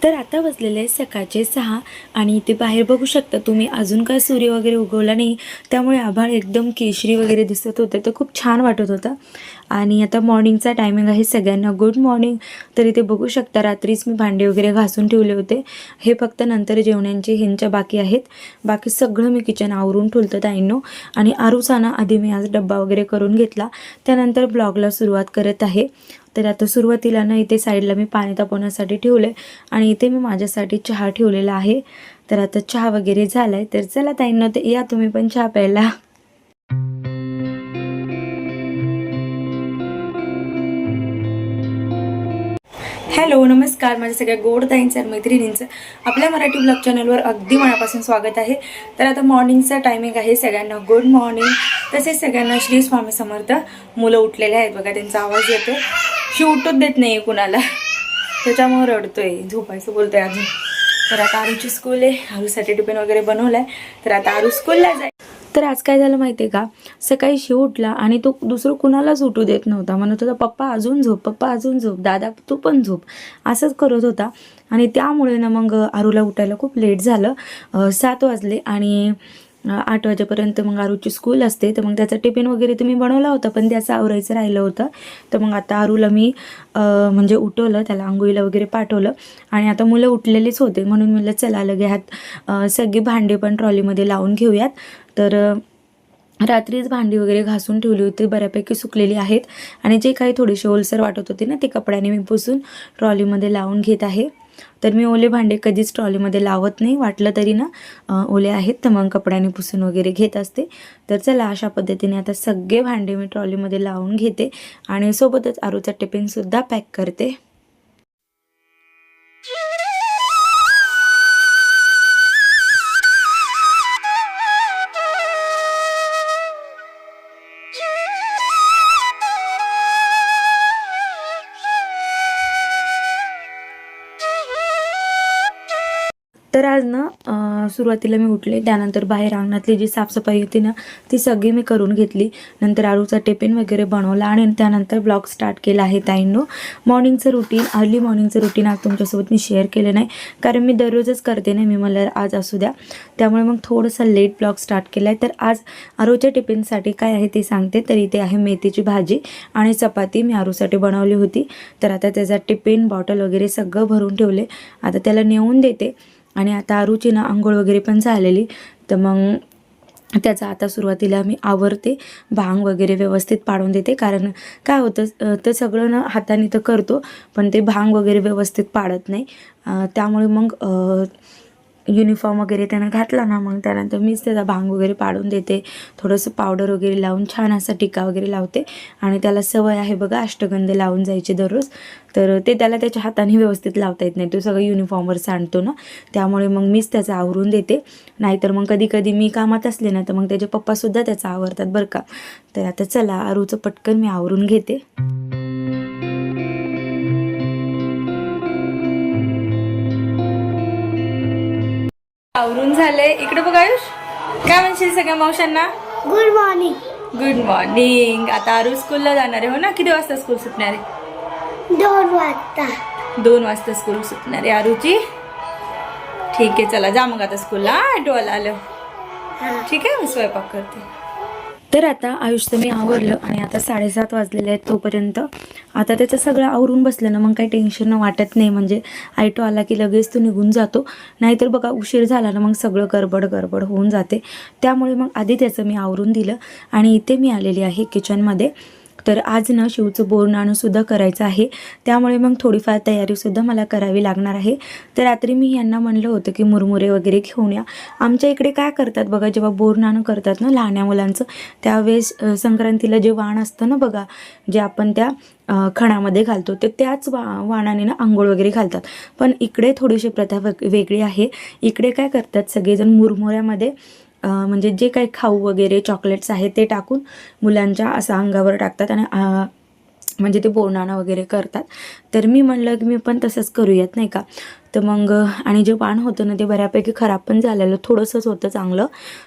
तर आता वाजलेले आहे सकाळचे 6 आणि इथे बाहेर बघू शकता तुम्ही अजून काय सूर्य वगैरे उगवला नाही, त्यामुळे आभाळ एकदम केशरी वगैरे दिसत होतं. तर खूप छान वाटत होतं. आणि आता मॉर्निंगचा टायमिंग आहे. सगळ्यांना गुड मॉर्निंग. तर इथे बघू शकता रात्रीच मी भांडे वगैरे घासून ठेवले होते. हे फक्त नंतर जेवणांचे ह्यांच्या बाकी आहेत. बाकी सगळं मी किचन आवरून ठेवलं ताईंनो. आणि आरुसाना आधी मी आज डब्बा वगैरे करून घेतला, त्यानंतर ब्लॉगला सुरुवात करत आहे. तर आता सुरुवातीला ना इथे साईडला मी पाणी तापवण्यासाठी ठेवले आणि इथे मी माझ्यासाठी चहा ठेवलेला आहे. तर आता चहा वगैरे झालाय. तर चला ताईंनो, ते या तुम्ही पण चहा प्यायला. हॅलो, नमस्कार. माझ्या सगळ्या गोड ताईंचं आणि मैत्रिणींचं आपल्या मराठी ब्लॉग चॅनलवर अगदी मनापासून स्वागत आहे. तर आता मॉर्निंगचा टायमिंग आहे. सगळ्यांना गुड मॉर्निंग. तसेच सगळ्यांना श्री स्वामी समर्थ. मुलं उठलेले आहेत बघा, त्यांचा आवाज येतो. शी उठूच देत नाही कुणाला, त्याच्यामुळे रडतोय, झोपायचं बोलतोय अजून. तर आता आरूची स्कूल आहे. आरूसाठी टिफिन वगैरे बनवलाय. तर आता आरू स्कूलला जाय. तर आज काय झालं माहिती आहे का, सकाळी शिव उठला आणि तो दुसरं कुणालाच उठू देत नव्हता. म्हणत होता पप्पा अजून झोप, पप्पा अजून झोप, दादा तू पण झोप, असंच करत होता. आणि त्यामुळे ना मग आरूला उठायला खूप लेट झालं. 7 वाजले आणि 8 वाजेपर्यंत मग आरूची स्कूल असते. तर मग त्याचा टिफिन वगैरे तुम्ही बनवला होता, पण त्याचं आवरायचं राहिलं होतं. तर मग आता आरूला मी म्हणजे उठवलं, त्याला आंघोळीला वगैरे पाठवलं. आणि आता मुलं उठलेलीच होते, म्हणून म्हटलं चला लगे ह्यात सगळी भांडे पण ट्रॉलीमध्ये लावून घेऊयात. तर रात्रीच भांडी वगैरे घासून ठेवली होती, बऱ्यापैकी सुकलेली आहेत. आणि जे काही थोडीशी ओलसर वाटत होते ना, ते कपड्याने मी पुसून ट्रॉलीमध्ये लावून घेत आहे. तर मी ओले भांडे कधीच ट्रॉलीमध्ये लावत नाही, वाटलं तरी ना ओले आहेत तर मग कपड्याने पुसून वगैरे घेत असते. तर चला अशा पद्धतीने आता सगळे भांडे मी ट्रॉलीमध्ये लावून घेते आणि सोबतच आरूचा टिफिनसुद्धा पॅक करते. तर आज ना सुरुवातीला मी उठले, त्यानंतर बाहेर अंगणातली जी साफसफाई होती ना ती सगळी मी करून घेतली. नंतर आरूचा टिफिन वगैरे बनवला आणि त्यानंतर ब्लॉग स्टार्ट केला आहे ताईंनो. मॉर्निंगचं रुटीन, अर्ली मॉर्निंगचं रुटीन आज तुमच्यासोबत मी शेअर केलं नाही, कारण मी दररोजच करते नाही, मी मला आज असू द्या, त्यामुळे मग थोडंसं लेट ब्लॉग स्टार्ट केला आहे. तर आज आरूच्या टिफिनसाठी काय आहे ते सांगते. तर इथे आहे मेथीची भाजी आणि चपाती मी आरूसाठी बनवली होती. तर आता त्याचा टिफिन बॉटल वगैरे सगळं भरून ठेवले, आता त्याला नेऊन देते. आणि आता आरूची ना आंघोळ वगैरे पण झालेली, तर मग त्याचा आता सुरुवातीला मी आवरते, भांग वगैरे व्यवस्थित पाडून देते. कारण काय होतं, तर सगळं ना हाताने तर करतो, पण ते भांग वगैरे व्यवस्थित पाडत नाही. त्यामुळे मग युनिफॉर्म वगैरे त्यानं घातला ना, मग त्यानंतर मीच त्याचा भांग वगैरे पाडून देते. थोडंसं पावडर वगैरे लावून छान असा टिक्का वगैरे लावते. आणि त्याला सवय आहे बघा अष्टगंध लावून जायची दररोज, तर ते त्याला त्याच्या हाताने व्यवस्थित लावता येत नाही, तो सगळं युनिफॉर्मवर सांडतो ना, त्यामुळे मग मीच त्याचं आवरून देते. नाहीतर मग कधी कधी मी कामात असले ना, तर मग त्याचे पप्पासुद्धा त्याचं आवरतात बरं का. तर आता चला आरूचं पटकन मी आवरून घेते. आवरून झाले. इकडे बघ आयुष, काय म्हणशील सगळ्या मावशांना? Good morning. Good morning. आता आरू स्कूलला जाणार आहे हो ना? किती वाजता स्कूल सुटणार आहे? 2 वाजता. 2 वाजता स्कूल सुटणार आहे आरूची. ठीक आहे, चला जा मग आता स्कूलला. ऑटोवाला आलं. ठीक आहे, मी स्वयंपाक करते. तर आता आयुषचं मी आवरलं आणि आता 7:30 वाजलेले आहेत. तोपर्यंत आता त्याचं सगळं आवरून बसलं ना, मग काही टेन्शन वाटत नाही. म्हणजे ऑटो आला की लगेच तो निघून जातो, नाहीतर बघा उशीर झाला ना मग सगळं गडबड होऊन जाते. त्यामुळे मग आधी त्याचं मी आवरून दिलं. आणि इथे मी आलेली आहे किचनमध्ये. तर आज ना शिवचं बोरनाणंसुद्धा करायचं आहे, त्यामुळे मग थोडीफार तयारीसुद्धा मला करावी लागणार आहे. तर रात्री मी यांना म्हणलं होतं की मुरमुरे वगैरे घेऊन या. आमच्या इकडे काय करतात बघा, जेव्हा बोरनाणं करतात ना लहान्या मुलांचं, त्यावेळेस संक्रांतीला जे वाण असतं ना बघा, जे आपण त्या खणामध्ये घालतो, तर त्याच वाणाने ना आंघोळ वगैरे घालतात. पण इकडे थोडीशी प्रथा वेगळी आहे. इकडे काय करतात सगळेजण मुरमुऱ्यामध्ये म्हणजे जे काही खाऊ वगैरे चॉकलेट्स आहेत ते टाकून मुलांच्या असं अंगावर टाकतात आणि म्हणजे ते बोरनाणं वगैरे करतात. तर मी म्हणलं की मी पण तसंच करूयात नाही का. तर मग आणि जे वाण होतं ना ते बऱ्यापैकी खराब पण झालेलं, थोडंसंच होतं चांगलं.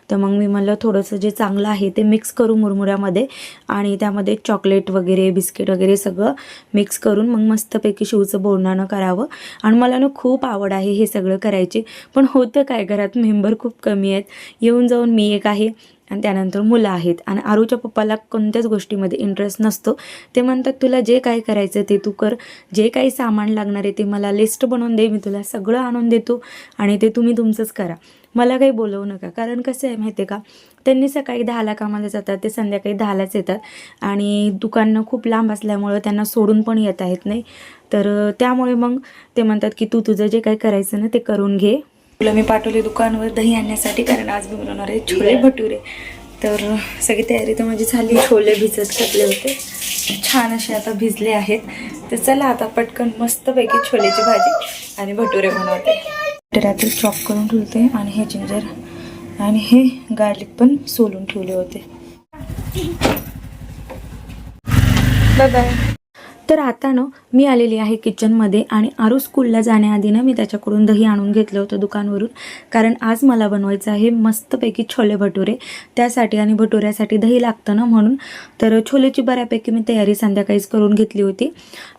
तर मग मी म्हणलं थोडंसं जे चांगलं आहे ते मिक्स करू मुरमुऱ्यामध्ये आणि त्यामध्ये चॉकलेट वगैरे बिस्किट वगैरे सगळं मिक्स करून मग मस्तपैकी शिवचं बोरनानं करावं. आणि मला ना खूप आवड आहे हे सगळं करायची, पण होतं काय, घरात मेंबर खूप कमी आहेत. येऊन जाऊन मी एक आहे आणि त्यानंतर मुलं आहेत आणि आरूच्या पप्पाला कोणत्याच गोष्टीमध्ये इंटरेस्ट नसतो. ते म्हणतात तुला जे काय करायचं ते तू कर, जे काही सामान लागणार आहे ते मला लिस्ट बनवून दे, मी तुला सगळं आणून देतो आणि ते तुम्ही तुमचंच करा, मला काही बोलवू नका. कारण कसं आहे माहिती आहे का, त्यांनी सकाळी 10ला कामाला जातात, ते संध्याकाळी 10लाच येतात आणि दुकानं खूप लांब असल्यामुळं त्यांना सोडून पण येता येत नाही. तर त्यामुळे मग ते म्हणतात की तू तुझं जे काही करायचं ना ते करून घे. तुला मी पाठवले दुकानवर दही आणण्यासाठी, कारण आज मी बनवणार आहे छोले भटुरे. तर सगळी तयारी तर माझी झाली, छोले भिजत घातले होते, छान असे आता भिजले आहेत. तर चला आता पटकन मस्तपैकी छोलेची भाजी आणि भटुरे बनवते. रात्री चॉप करून ठेवते आणि हे जिंजर आणि हे गार्लिक पण सोलून ठेवले होते. बाय. तर आता ना मी आलेली आहे किचनमध्ये आणि आरू स्कूलला जाण्याआधी ना मी त्याच्याकडून दही आणून घेतलं होतं दुकानवरून, कारण आज मला बनवायचं आहे मस्तपैकी छोले भटुरे, त्यासाठी आणि भटुऱ्यासाठी दही लागतं ना म्हणून. तर छोलेची बऱ्यापैकी मी तयारी संध्याकाळीच करून घेतली होती.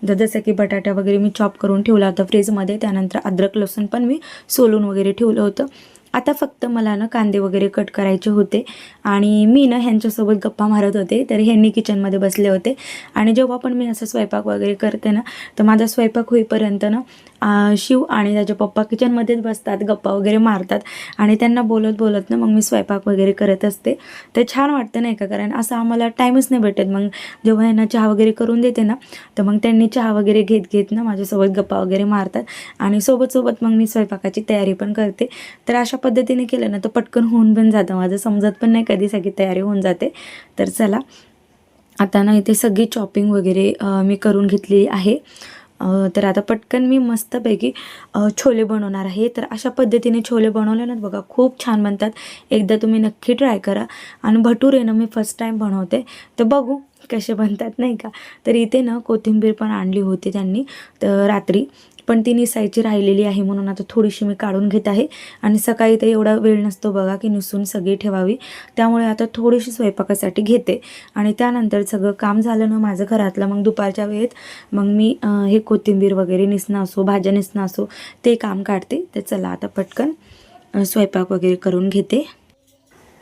जसं की बटाटा वगैरे मी चॉप करून ठेवला होता फ्रीजमध्ये, त्यानंतर अद्रक लसूण पण मी सोलून वगैरे ठेवलं होतं. आता फक्त मला ना कांदे वगैरे कट करायचे होते आणि मी ना ह्यांच्यासोबत गप्पा मारत होते. तर ह्यांनी किचनमध्ये बसले होते आणि जेव्हा पण मी असं स्वयंपाक वगैरे करते ना, तर माझा स्वयंपाक होईपर्यंत ना शिव आणि त्याचे पप्पा किचनमध्येच बसतात, गप्पा वगैरे मारतात आणि त्यांना बोलत बोलत ना मग मी स्वयंपाक वगैरे करत असते. तर छान वाटतं नाही का, कारण असं आम्हाला टाईमच नाही भेटत. मग जेव्हा यांना चहा वगैरे करून देते ना, तर मग त्यांनी चहा वगैरे घेत घेत ना माझ्यासोबत गप्पा वगैरे मारतात आणि सोबत मग मी स्वयंपाकाची तयारी पण करते. तर अशा पद्धतीने केलं ना तर पटकन होऊन पण जातं, माझं समजत पण नाही कधी सगळी तयारी होऊन जाते. तर चला आता ना इथे सगळी चॉपिंग वगैरे मी करून घेतलेली आहे. तर आता पटकन मी मस्तपैकी छोले बनवणार आहे. तर अशा पद्धतीने छोले बनवले ना बघा खूप छान बनतात, एकदा तुम्ही नक्की ट्राय करा. आणि भटुरे ना मी फर्स्ट टाईम बनवते, तर बघू कसे बनतात नाही का. तर इथे ना कोथिंबीर पण आणली होती त्यांनी तर रात्री, पण ती निसायची राहिलेली आहे म्हणून आता थोडीशी मी काढून घेत आहे. आणि सकाळी तर एवढा वेळ नसतो बघा की निसून सगळी ठेवावी, त्यामुळे आता थोडीशी स्वयंपाकासाठी घेते आणि त्यानंतर सगळं काम झालं ना माझं घरातलं, मग दुपारच्या वेळेत मग मी हे कोथिंबीर वगैरे निसणं असो, भाज्या निसणं असो, ते काम काढते. तर चला आता पटकन स्वयंपाक वगैरे करून घेते.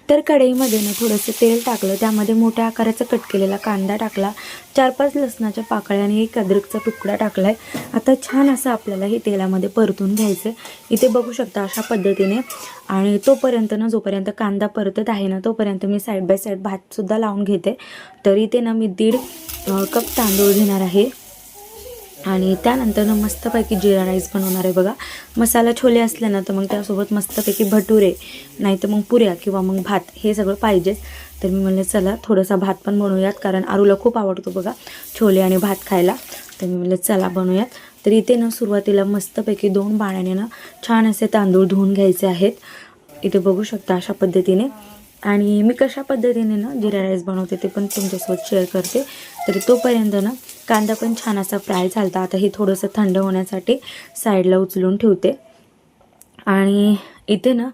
तर कढईमध्ये ना थोडंसं तेल टाकलं, त्यामध्ये मोठ्या आकाराचा कट केलेला कांदा टाकला, 4-5 लसणाच्या पाकळ्या आणि एक अद्रकचा तुकडा टाकला आहे. आता छान असं आपल्याला हे तेलामध्ये परतून घ्यायचं आहे. इथे बघू शकता अशा पद्धतीने. आणि तोपर्यंत ना जोपर्यंत कांदा परतत आहे ना तोपर्यंत मी साईड बाय साईड भातसुद्धा लावून घेते. तर इथे ना मी 1.5 कप तांदूळ घेणार आहे आणि त्यानंतर ना मस्तपैकी जिरा राईस बनवणार आहे बघा. मसाला छोले असले ना तर मग त्यासोबत मस्तपैकी भटुरे नाही तर मग पुऱ्या किंवा मग भात हे सगळं पाहिजेच. तर मी म्हणले चला थोडासा भात पण बनवूयात, कारण आरूला खूप आवडतो बघा छोले आणि भात खायला. तर मी म्हणले चला बनवूयात. तर इथे ना सुरुवातीला मस्तपैकी 2 पाण्याने ना छान असे तांदूळ धुवून घ्यायचे आहेत. इथे बघू शकता अशा पद्धतीने. आणि मी कशा पद्धतीने ना जिरा राईस बनवते ते पण तुमच्यासोबत शेअर करते. तर तोपर्यंत ना कांदा पण छान असा फ्राय झालता. आता हे थोडंसं थंड होण्यासाठी साईडला उचलून ठेवते. आणि इथे ना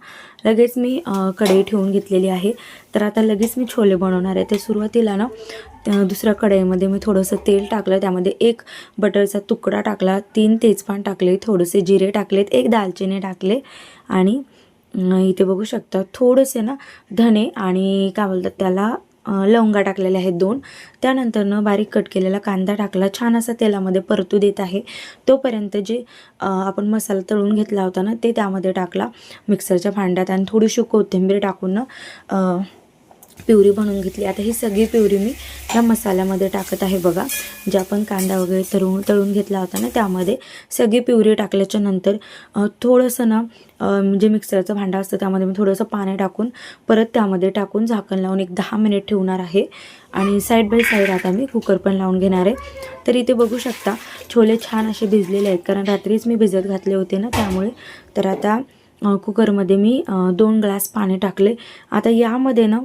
लगेच मी कढई ठेवून घेतलेली आहे. तर आता लगेच मी छोले बनवणार आहे. तर सुरुवातीला ना दुसऱ्या कढईमध्ये मी थोडंसं तेल टाकलं, त्यामध्ये 1 बटरचा तुकडा टाकला, 3 तेजपान टाकले, थोडेसे जिरे टाकलेत, 1 दालचिनी टाकले आणि इथे बघू शकता थोडेसे ना धने आणि काय बोलतात त्याला लवंगा टाकलेले आहेत 2. त्यानंतर बारीक कट केलेला कांदा टाकला, छान असा तेलामध्ये परतू देत आहे. तोपर्यंत जे आपण मसाला तळून घेतला होता ना ते त्यामध्ये टाकला मिक्सरच्या भांड्यात आणि थोडीशी कोथिंबीर टाकून ना प्युरी बनवून घेतली. आता ही सगळी प्युरी मी या मसाल्यामध्ये टाकत आहे बघा. जे आपण कांदा वगैरे तळून घेतला होता ना त्यामध्ये सगळी प्युरी टाकल्याच्या नंतर थोडंसं ना जे मिक्सरचं भांडं असतं त्यामध्ये मी थोडंसं पाणी टाकून परत त्यामध्ये टाकून झाकण लावून 1-10 मिनिट ठेवणार आहे. आणि साईड बाय साईड आता मी कुकर पण लावून घेणार आहे. तर इथे बघू शकता छोले छान असे भिजलेले आहेत, कारण रात्रीच मी भिजत घातले होते ना त्यामुळे. तर आता कुकरमध्ये मी 2 ग्लास पाणी टाकले. आता यामध्ये ना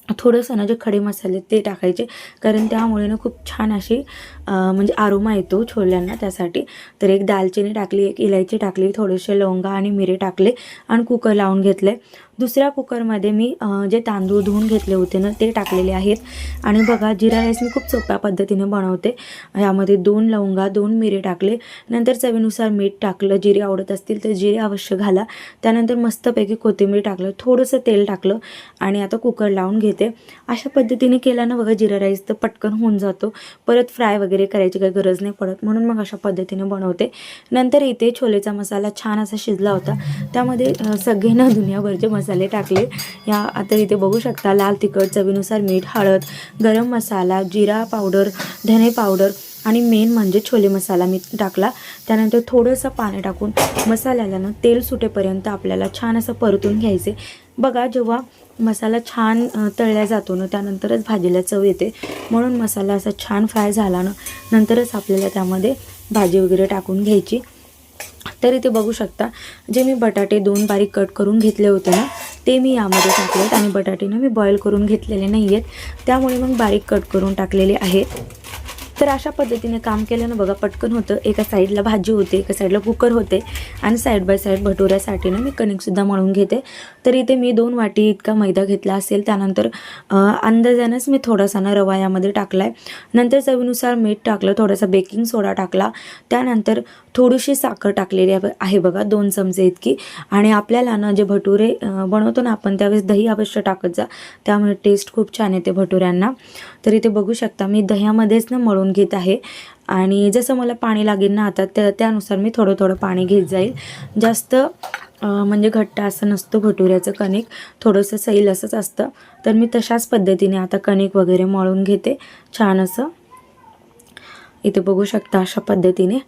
थोडंसं ना जे खडे मसाले ते टाकायचे, कारण त्यामुळे ना खूप छान अशी म्हणजे आरोमा येतो छोल्यांना, त्यासाठी. तर एक दालचिनी टाकली, एक इलायची टाकली, थोडेसे लवंगा आणि मिरे टाकले आणि कुकर लावून घेतले. दुसऱ्या कुकरमध्ये मी जे तांदूळ धुवून घेतले होते ना ते टाकलेले आहेत. आणि बघा, जिरा राईस मी खूप सोप्या पद्धतीने बनवते. यामध्ये 2 लवंगा, 2 मिरे टाकले, नंतर चवीनुसार मीठ टाकलं. जिरे आवडत असतील तर जिरे अवश्य घाला. त्यानंतर मस्तपैकी कोथिंबीर टाकलं, थोडंसं तेल टाकलं आणि आता कुकर लावून घेते. अशा पद्धतीने केल्यानं बघा जिरा राईस तर पटकन होऊन जातो, परत फ्राय वगैरे करायची काही गरज नाही पडत, म्हणून मग अशा पद्धतीने बनवते. नंतर इथे छोलेचा मसाला छान असा शिजला होता, त्यामध्ये सगळे ना दुनियाभरचे मसाले टाकले. आता इथे बघू शकता, लाल तिखट, चवीनुसार मीठ, हळद, गरम मसाला, जिरा पावडर, धने पावडर आणि मेन म्हणजे छोले मसाला मी टाकला. त्यानंतर थोडंसं पाणी टाकून मसाल्याला ना तेल सुटेपर्यंत आपल्याला छान असं परतून घ्यायचे. बघा, जेव्हा मसाला छान तळला जातो ना त्यानंतरच भाजीला चव येते, म्हणून मसाला असा छान फ्राय झाला ना नंतरच आपल्याला त्यामध्ये भाजी वगैरे टाकून घ्यायची. तर इथे बघू शकता, जे मी बटाटे 2 बारीक कट करून घेतले होते ना ते मी यामध्ये टाकलेत. आणि बटाटे ना मी बॉईल करून घेतलेले नाही आहेत, त्यामुळे मग बारीक कट करून टाकलेले आहेत. तर अशा पद्धतीने काम केलं ना बघा पटकन होतं. एका साईडला भाजी होते, एका साईडला कुकर होते आणि साईड बाय साईड भटुऱ्यासाठी ना मी कणिकसुद्धा मळून घेते. तर इथे मी 2 वाटी इतका मैदा घेतला असेल. त्यानंतर अंदाजानंच मी थोडासा ना रवा यामध्ये टाकला आहे. नंतर चवीनुसार मीठ टाकलं, थोडासा बेकिंग सोडा टाकला, त्यानंतर थोडीशी साखर टाकलेली आहे बघा 2 चमचे इतकी. आणि आपल्याला ना जे भटुरे बनवतो ना आपण त्यावेळेस दही अवश्य टाकत जा, त्यामुळे टेस्ट खूप छान येते भटुऱ्यांना. तर इथे बघू शकता मी दह्यामध्येच ना मळून घेत आहे. आणि जसं मला पाणी लागेल ना आता त्यानुसार मी थोडं थोडं पाणी घेत जाईल. जास्त म्हणजे घट्ट असं नसतं भटुऱ्याचं कणिक, थोडंसं सैल असंच असतं. तर मी तशाच पद्धतीने आता कणिक वगैरे मळून घेते छान असं. इथे बघू शकता अशा पद्धतीने.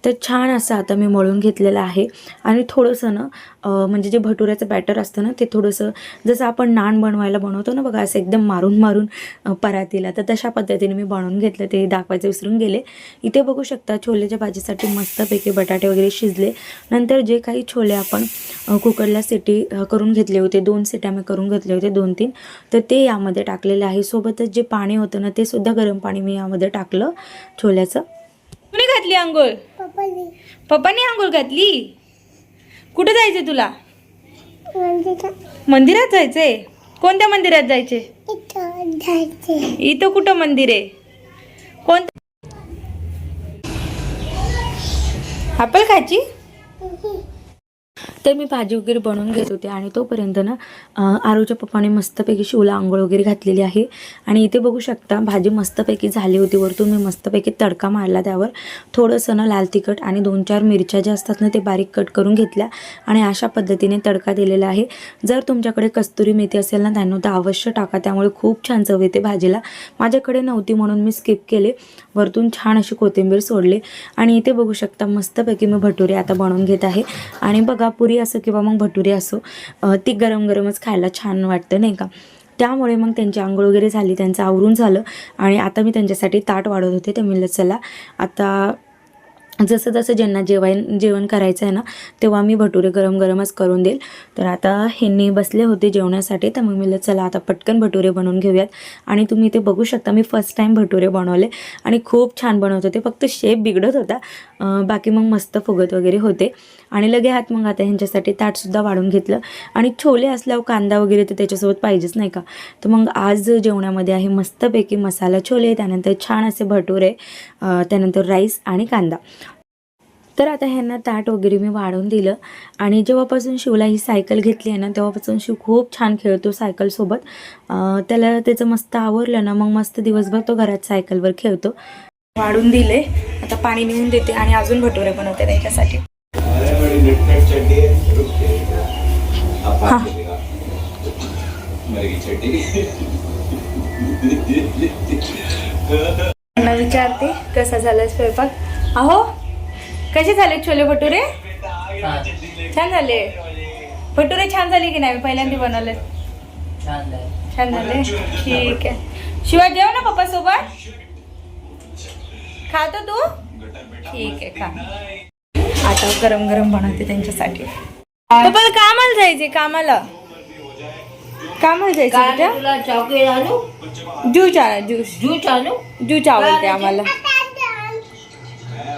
तर छान असं आता मी मळून घेतलेलं आहे. आणि थोडंसं ना म्हणजे जे भटुऱ्याचं बॅटर असतं ना ते थोडंसं जसं आपण नान बनवतो ना बघा, असं एकदम मारून मारून परातीला, तर तशा पद्धतीने मी बनवून घेतलं. ते दाखवायचं विसरून गेले. इथे बघू शकता छोलेच्या भाजीसाठी मस्तपैकी बटाटे वगैरे शिजले. नंतर जे काही छोले आपण कुकरला सिटी करून घेतले होते, 2 सिट्या मी करून घेतले होते, 2-3, तर ते यामध्ये टाकलेले आहे. सोबतच जे पाणी होतं ना ते सुद्धा गरम पाणी मी यामध्ये टाकलं छोल्याचं. कुणी घातली आंघोळ? पप्पानी आंघोळ घातली. कुठे जायचे तुला? मंदिरात जायचंय. कोणत्या मंदिरात जायचे? इथं कुठं मंदिर आहे? कोण? ऍपल खायची? तर मी भाजी वगैरे बनवून घेत होते आणि तोपर्यंत ना आरूच्या पप्पाने मस्तपैकी शिवला आंघोळ वगैरे घातलेली आहे. आणि इथे बघू शकता भाजी मस्तपैकी झाली होती. वरतून मी मस्तपैकी तडका मारला, त्यावर थोडंसं ना लाल तिखट आणि 2-4 मिरच्या ज्या असतात ना ते बारीक कट करून घेतल्या आणि अशा पद्धतीने तडका दिलेला आहे. जर तुमच्याकडे कस्तुरी मेथी असेल ना त्यांना तर अवश्य टाका, त्यामुळे खूप छान चव येते भाजीला. माझ्याकडे नव्हती म्हणून मी स्किप केले. वरतून छान अशी कोथिंबीर सोडले. आणि इथे बघू शकता मस्तपैकी मी भटुरे आता बनवून घेत आहे. आणि बघा, पुरी असो किंवा मग भटुरे असो, ती गरम गरमच खायला छान वाटतं नाही का. त्यामुळे मग त्यांची आंघोळ वगैरे झाली, त्यांचं आवरून झालं आणि आता मी त्यांच्यासाठी ताट वाढत होते. ते म्हणलं चला आता जसं जसं ज्यांना जेवण करायचं आहे ना तेव्हा मी भटुरे गरम गरमच करून देईल. तर आता ह्यांनी बसले होते जेवण्यासाठी, तर मग मी चला आता पटकन भटुरे बनवून घेऊयात. आणि तुम्ही इथे बघू शकता मी फर्स्ट टाईम भटुरे बनवले आणि खूप छान बनवत होते. फक्त शेप बिघडत होता, बाकी मग मस्त फुगत वगैरे होते. आणि लगे हात मग आता ह्यांच्यासाठी ताटसुद्धा वाढून घेतलं. आणि छोले असल्यावर कांदा वगैरे तर त्याच्यासोबत पाहिजेच नाही का. तर मग आज जेवणामध्ये आहे मस्तपैकी मसाला छोले, त्यानंतर छान असे भटुरे, त्यानंतर राईस आणि कांदा. तर आता ह्यांना ताट वगैरे मी वाढवून दिलं. आणि जेव्हापासून शिवला ही सायकल घेतली आहे ना तेव्हापासून शिव खूप छान खेळतो सायकलसोबत. त्याला त्याचं मस्त आवरलं ना मग मस्त दिवसभर तो घरात सायकलवर खेळतो. वाढून दिले, आता पाणी नेऊन देते आणि अजून भटुरे बनवते त्यांच्यासाठी. विचारते कसा झाला स्वयंपाक. अहो, कसे झाले छोले भटुरे? छान झाले भटुरे. छान झाले की नाही? पहिल्यांदा बनवले. छान झाले. ठीक आहे. शिवा जेव ना पप्पा सोबत. खातो तू? ठीक आहे, खा. आता गरम गरम बनवते त्यांच्यासाठी. पप्पाला कामाला जायचे, कामाला. कामाला जायचं काय बेटा? तुला चॉकलेट आणू? ज्यूस आणा ज्यूस. ज्यूस आणू? ज्यूस आवडते आम्हाला.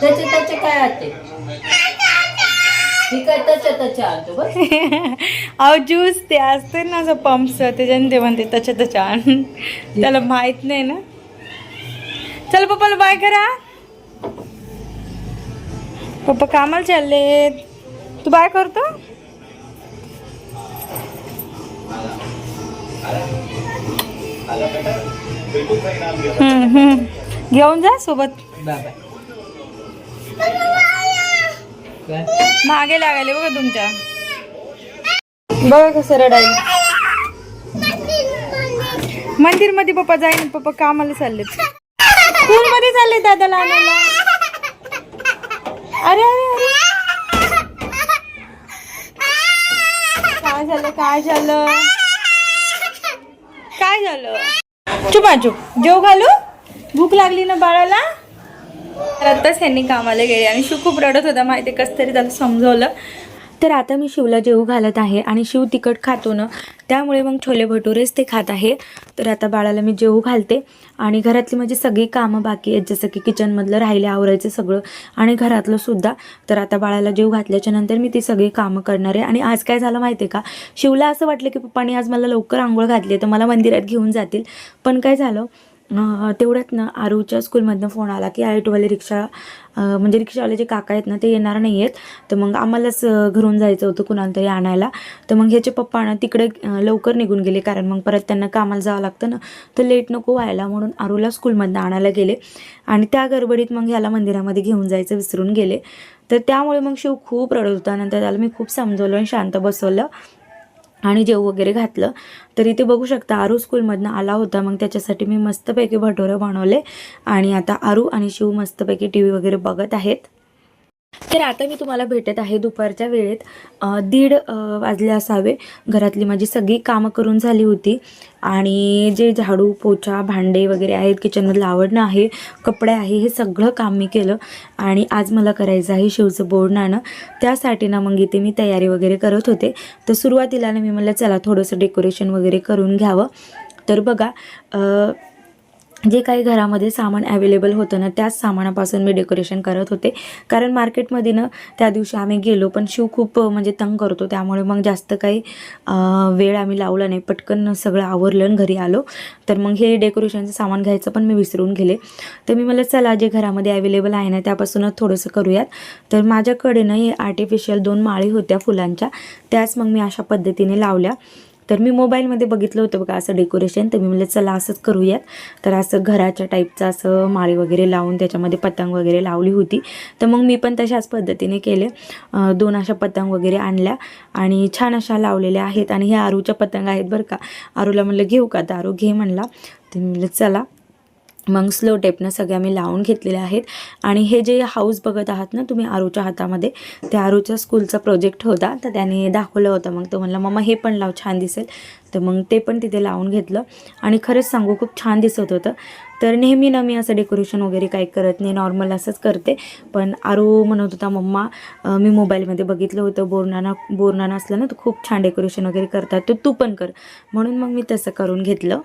त्याचे काय असते? ठीक आहे, त्याचे आणतो बस. अहो ज्यूस ते असते ना असं पंपचं, त्याच्याने ते म्हणते त्याच्या आण. त्याला माहित नाही ना. चल पप्पाला बाय करा. पप्पा कामाला चालले. तू बाय करतो? घेऊन जा सोबत. बाय. मागे लागायले बघा तुमच्या. बघा कसं रडायला. मंदिर मध्ये पप्पा जाईन. पप्पा कामाला चालले. स्कूल मध्ये चालले दादाला आणायला. अरे अरे अरे काय झालं काय झालं काय झालं? चुपा चुप. जेव घालू. भूक लागली ना बाळाला. तर आताच ह्यांनी कामाला गेले आणि शिव खूप रडत होता माहिती. कसं तरी त्याला समजवलं. तर आता मी शिवला जेवू घालत आहे आणि शिव तिखट खातो ना, त्यामुळे मग छोले भटुरेच ते खात आहे. तर आता बाळाला मी जेवू घालते आणि घरातली माझी सगळी कामं बाकी आहेत, जसं की किचनमधलं राहिले आवरायचं सगळं आणि घरातलं सुद्धा. तर आता बाळाला जेवू घातल्याच्या नंतर मी ती सगळी कामं करणार आहे. आणि आज काय झालं माहिती आहे का, शिवला असं वाटलं की पप्पानी आज मला लवकर आंघोळ घातली तर मला मंदिरात घेऊन जातील. पण काय झालं, तेवढ्यात ना आरूच्या स्कूलमधनं फोन आला की ऑटोवाले रिक्षा म्हणजे रिक्षावाले जे काका आहेत ना ते येणार नाही आहेत. तर मग आम्हालाच घरून जायचं होतं कुणाला तरी आणायला. तर मग ह्याचे पप्पा ना तिकडे लवकर निघून गेले, कारण मग परत त्यांना कामाला जावं लागतं ना, तर लेट नको व्हायला म्हणून आरूला स्कूलमधनं आणायला गेले. आणि त्या गडबडीत मग ह्याला मंदिरामध्ये घेऊन जायचं विसरून गेले. तर त्यामुळे मग शिव खूप रडत होता. नंतर त्याला मी खूप समजवलं आणि शांत बसवलं आणि जेवू वगैरे घातलं. तर इथे बघू शकता आरू स्कूलमधनं आला होता. मग त्याच्यासाठी मी मस्तपैकी भटोरे बनवले आणि आता आरू आणि शिव मस्तपैकी टी व्ही वगैरे बघत आहेत. तर आता मी तुम्हाला भेटत आहे दुपारच्या वेळेत. 1:30 वाजले असावे. घरातली माझी सगळी कामं करून झाली होती आणि जे झाडू पोछा भांडे वगैरे आहेत, किचनमधलं आवडणं आहे, कपडे आहे, हे सगळं काम मी केलं. आणि आज मला करायचं आहे शिवचं बोर्ड नाणं. त्यासाठी ना मग इथे मी तयारी वगैरे करत होते. तर सुरुवातीला ना मी म्हणलं चला थोडंसं डेकोरेशन वगैरे करून घ्यावं. तर बघा जे काही घरामध्ये सामान ॲवेलेबल होतं ना त्याच सामानापासून मी डेकोरेशन करत होते. कारण मार्केटमध्ये ना त्या दिवशी आम्ही गेलो पण शिव खूप म्हणजे तंग करतो, त्यामुळे मग जास्त काही वेळ आम्ही लावला नाही. पटकन सगळं आवरलं आणि घरी आलो. तर मग हे डेकोरेशनचं सामान घ्यायचं पण मी विसरून गेले. तर मी मला चला जे घरामध्ये ॲवेलेबल आहे ना त्यापासूनच थोडंसं करूयात. तर माझ्याकडे ना हे आर्टिफिशियल 2 माळी होत्या फुलांच्या, त्याच मग मी अशा पद्धतीने लावल्या. तर मी मोबाईलमध्ये बघितलं होतं बघा असं डेकोरेशन, तर मी म्हणलं चला असंच करूयात. तर असं घराच्या टाईपचं असं माळी वगैरे लावून त्याच्यामध्ये पतंग वगैरे लावली होती. तर मग मी पण तशाच पद्धतीने केले. 2 अशा पतंग वगैरे आणल्या आणि छान अशा लावलेल्या आहेत. आणि ह्या आरूच्या पतंग आहेत बरं का. आरूला म्हणलं घेऊ का, तर आरू घे म्हणला. तर मी म्हणलं चला. मग स्लो टेपनं सगळ्या मी लावून घेतलेल्या आहेत. आणि हे जे हाऊस बघत आहात ना तुम्ही आरूच्या हातामध्ये, ते आरूच्या स्कूलचा प्रोजेक्ट होता, तर त्याने दाखवलं होतं. मग तो म्हणला मम्मा हे पण लाव छान दिसेल. तर मग ते पण तिथे लावून घेतलं आणि खरंच सांगू खूप छान दिसत होतं. तर नेहमी ना मी असं डेकोरेशन वगैरे काही करत नाही, नॉर्मल असंच करते. पण आरू म्हणत होता मम्मा मी मोबाईलमध्ये बघितलं होतं बोरनाना असलं ना तर खूप छान डेकोरेशन वगैरे करतात, तर तू पण कर. म्हणून मग मी तसं करून घेतलं.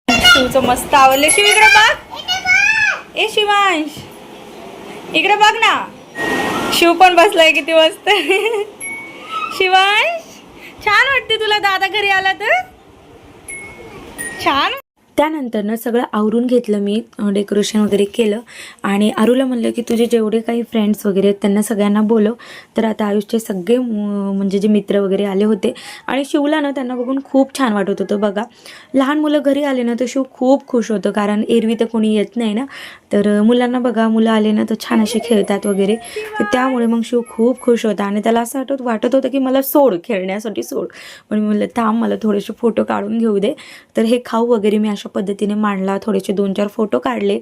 शिवचं मस्त आवडलं. शिव इकडे बघ. ए शिवांश इकडे बघ ना. शिव पण बसलाय किती मस्त. शिवांश छान वाटते तुला दादा घरी आला तर. छान. त्यानंतर ना सगळं आवरून घेतलं मी, डेकोरेशन वगैरे केलं आणि आरूला म्हणलं की तुझे जेवढे काही फ्रेंड्स वगैरे आहेत त्यांना सगळ्यांना बोलव. तर आता आयुषचे सगळे म्हणजे जे मित्र वगैरे आले होते आणि शिवला ना त्यांना बघून खूप छान वाटत होतं. बघा लहान मुलं घरी आले ना तर शिव खूप खुश होतं, कारण एरवी तर कोणी येत नाही ना. तर मुलांना बघा मुलं आले ना तर छान असे खेळतात वगैरे, तर त्यामुळे मग शिव खूप खुश होता. आणि त्याला असं वाटत होतं की मला सोड, खेळण्यासाठी सोड. पण मी म्हणलं थांब मला थोडेसे फोटो काढून घेऊ दे. तर हे खाऊ वगैरे मी अशा पद्धतीने मांडला, थोडेसे 2-4 फोटो काढले.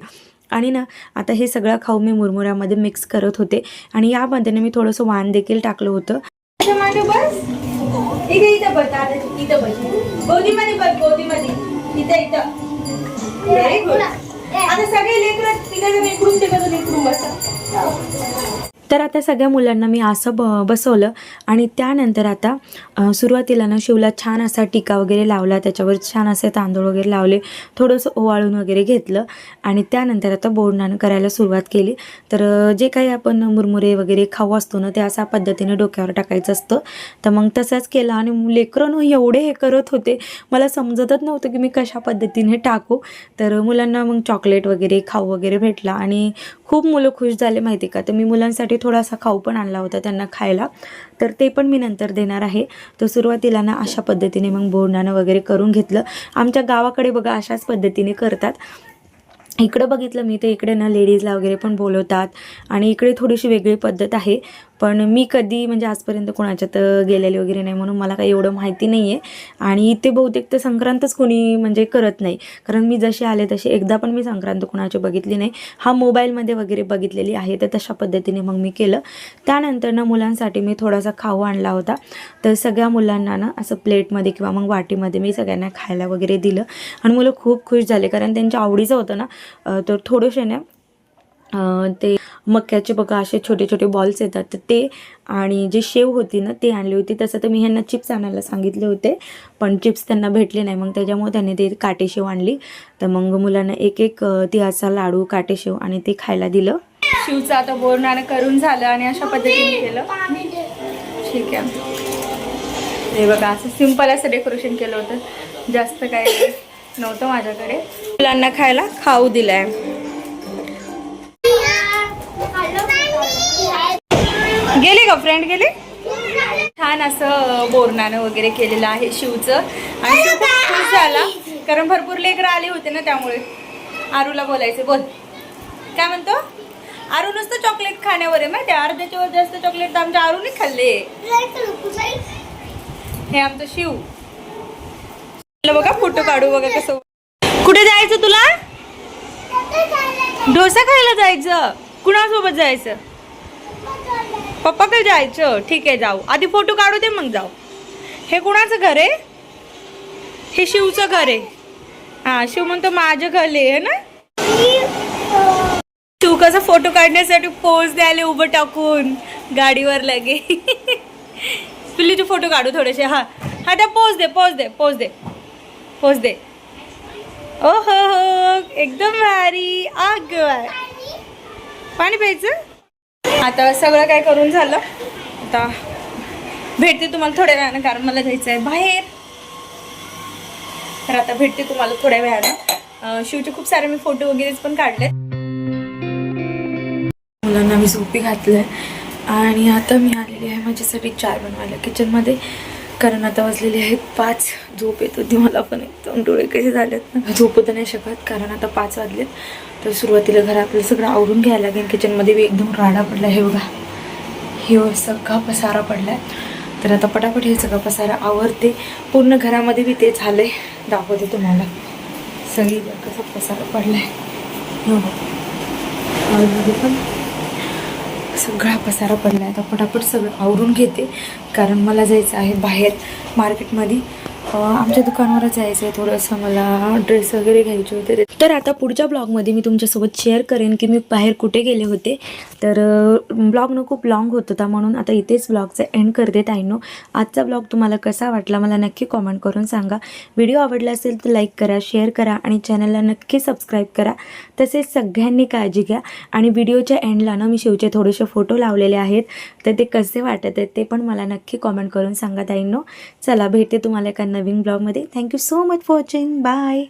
आणि ना आता हे सगळं खाऊ मी मुरमुऱ्यामध्ये मिक्स करत होते आणि यामध्ये मी थोडंसं वाण देखील टाकलं होतं. बस इथं बस, इथं बस गोदीमध्ये बस, गोदीमध्ये इथं. Very good. आता सगळे लेकरं तिकडे लेकरून बसा. तर आता सगळ्या मुलांना मी असं बसवलं आणि त्यानंतर आता सुरुवातीला ना शिवला छान असा टिका वगैरे लावला, त्याच्यावर छान असे तांदूळ वगैरे लावले, थोडंसं ओवाळून वगैरे घेतलं आणि त्यानंतर आता बोरनाणं करायला सुरुवात केली. तर जे काही आपण मुरमुरे वगैरे खाऊ असतो ना ते अशा पद्धतीने डोक्यावर टाकायचं असतं. तर मग तसंच केलं आणि लेकरं एवढे हे करत होते, मला समजतच नव्हतं की मी कशा पद्धतीने टाकू. तर मुलांना मग चॉकलेट वगैरे खाऊ वगैरे भेटला आणि खूप मुलं खुश झाले माहिती का. तर मी मुलांसाठी थोडासा खाऊ पण आणला होता त्यांना खायला, तर ते पण मी नंतर देणार आहे. तर सुरुवातीला ना अशा पद्धतीने मग बोरनाणं वगैरे करून घेतलं. आमच्या गावाकडे बघा अशाच पद्धतीने करतात. इकडं बघितलं मी तर इकडे ना लेडीजला वगैरे पण बोलवतात आणि इकडे थोडीशी वेगळी पद्धत आहे. पण मी कधी म्हणजे आजपर्यंत कोणाच्यात गेलेले वगैरे नाही, म्हणून मला काही एवढं माहिती नाही आहे. आणि इथे बहुतेक तर संक्रांतच कोणी म्हणजे करत नाही, कारण मी जसे आले तसे एकदा पण मी संक्रांत कोणाची बघितली नाही. हा मोबाईलमध्ये वगैरे बघितलेली आहे, तर तशा पद्धतीने मग मी केलं. त्यानंतर ना मुलांसाठी मी थोडासा खाऊ आणला होता. तर सगळ्या मुलांना ना असं प्लेटमध्ये किंवा मग वाटीमध्ये मी सगळ्यांना खायला वगैरे दिलं आणि मुलं खूप खुश झाले, कारण त्यांच्या आवडीचं होतं ना. तर थोडेसे ना ते मक्याचे बघा असे छोटे छोटे बॉल्स येतात, तर ते आणि जे शेव होती ना ते आणली होती. तसं तर मी ह्यांना चिप्स आणायला सांगितले होते, पण चिप्स त्यांना भेटले नाही, मग त्याच्यामुळे त्यांनी ते काटेशेव आणली. तर मग मुलांना एक एक तिळाचा लाडू, काटेशेव आणि ते खायला दिलं. शिवचं आता बोरनाणं करून झालं आणि अशा पद्धतीने केलं. ठीक आहे, हे बघा असं सिंपल असं डेकोरेशन केलं होतं, जास्त काही नव्हतं माझ्याकडे. मुलांना खायला खाऊ दिलाय. गेले का फ्रेंड गेले. छान असं बोरनाणं वगैरे केलेलं आहे शिवचं आणि शिव खूप खुश झाला, कारण भरपूर लेकरं आले होते ना, त्यामुळे. आरूला बोलायचे, बोल काय म्हणतो. आरू नुसतं चॉकलेट खाण्यावर आहे माहिती, अर्ध्याच्या वर जास्त चॉकलेट तर आमच्या आरूने खाल्ले. हे आमचं शिव बघा, फोटो काढू बघा कसं. कुठे जायचं तुला. डोसा खायला जायचं. कुणासोबत जायचं. पप्पाकडे जायचं. ठीक आहे, जाऊ. आधी फोटो काढू दे मग जाऊ. हे कुणाचं घर आहे. हे शिवचं घर आहे. हा, शिव म्हणतो माझं घर आहे ना. शिव कसं फोटो काढण्यासाठी पोज द्यायला उभं टाकून गाडीवर लगे. पिल्लीचे फोटो काढू थोडेसे. हा हा, त्या पोज दे, पोज दे, पोज दे, पोज दे. ओ हो हो, एकदम भारी. आग पाणी प्यायचं. आता सगळं काय करून झालं, आता भेटते तुम्हाला थोड्या वेळानं, कारण मला जायचं आहे बाहेर. तर आता भेटते तुम्हाला थोड्या वेळानं. शिवचे खूप सारे मी फोटो वगैरे पण काढले. मुलांना मी झोपी घातलंय आणि आता मी आलेली आहे माझ्यासाठी चाय बनवायला किचनमध्ये, कारण आता वाजलेली आहेत 5. झोप येत होती मला पण, एकदम डोळे कसे झालेत ना, झोपू तर नाही शकत कारण आता 5 वाजलेत. तर सुरुवातीला घरातलं सगळं आवरून घ्यायला लागेल. किचनमध्ये बी एकदम राडा पडला, हे बघा, हे सगळा पसारा पडलाय. तर आता पटापट हे सगळं पसारा आवरते. पूर्ण घरामध्ये बी ते झालंय, दाखवते तुम्हाला. सगळी कसा पसारा पडलाय, हॉलमध्ये पण सगळा पसारा पडलाय. आता पटापट सगळं आवरून घेते, कारण मला जायचं आहे बाहेर मार्केटमध्ये. आमच्या दुकानावरच जायचं आहे, थोडंसं मला ड्रेस वगैरे घ्यायचे होते. तर आता पुढच्या ब्लॉगमध्ये मी तुमच्यासोबत शेअर करेन की मी बाहेर कुठे गेले होते. तर ब्लॉग खूप लॉंग होत होता, म्हणून आता इथेच ब्लॉगचा एंड करते ताईंनो. आजचा ब्लॉग तुम्हाला कसा वाटला मला नक्की कॉमेंट करून सांगा. व्हिडिओ आवडला असेल तर लाईक करा, शेअर करा आणि चॅनलला नक्की सबस्क्राईब करा. तसेच सगळ्यांनी काळजी घ्या. आणि व्हिडिओच्या एंडला ना मी शिवचे थोडेसे फोटो लावलेले आहेत, तर ते कसे वाटत आहेत ते पण मला नक्की कॉमेंट करून सांगा ताईंनो. चला, भेटते तुम्हाला एका नवीन ब्लॉगमध्ये. Thank you so much for watching. Bye.